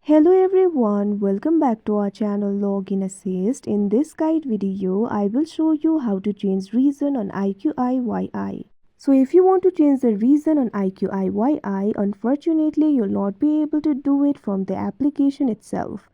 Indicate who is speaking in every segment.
Speaker 1: Hello everyone, welcome back to our channel Login Assist. In this guide video, I will show you how to change reason on iQIYI. So if you want to change the reason on iQIYI, unfortunately you'll not be able to do it from the application itself.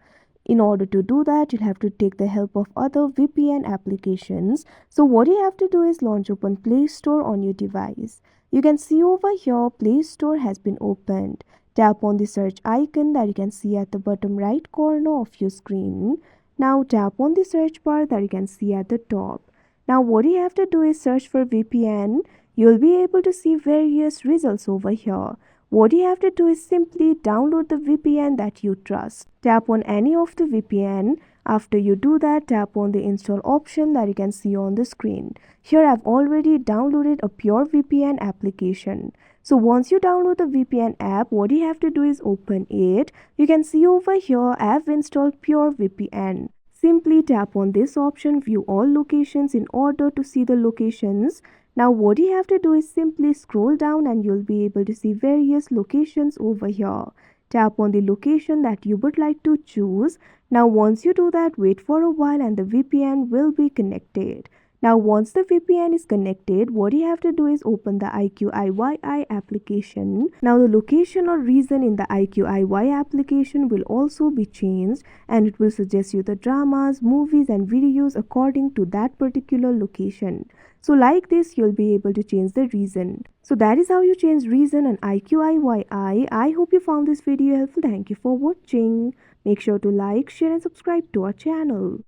Speaker 1: In order to do that, you'll have to take the help of other VPN applications. So what you have to do is launch open Play Store on your device. You can see over here Play Store has been opened. Tap on the search icon that you can see at the bottom right corner of your screen. Now tap on the search bar that you can see at the top. Now what you have to do is search for VPN. You'll be able to see various results over here. What you have to do is simply download the VPN that you trust. Tap on any of the VPN. After you do that, tap on the install option that you can see on the screen. Here I've already downloaded a pure VPN application. So once you download the VPN app, what you have to do is open it. You can see over here I've installed Pure VPN. Simply tap on this option, view all locations in order to see the locations. Now what you have to do is simply scroll down and you'll be able to see various locations over here. Tap on the location that you would like to choose. Now once you do that, wait for a while and the VPN will be connected. Now once the VPN is connected, what you have to do is open the iQIYI application. Now the location or reason in the iQIYI application will also be changed and it will suggest you the dramas, movies and videos according to that particular location. So like this, you'll be able to change the reason. So that is how you change reason on iQIYI. I hope you found this video helpful. Thank you for watching. Make sure to like, share and subscribe to our channel.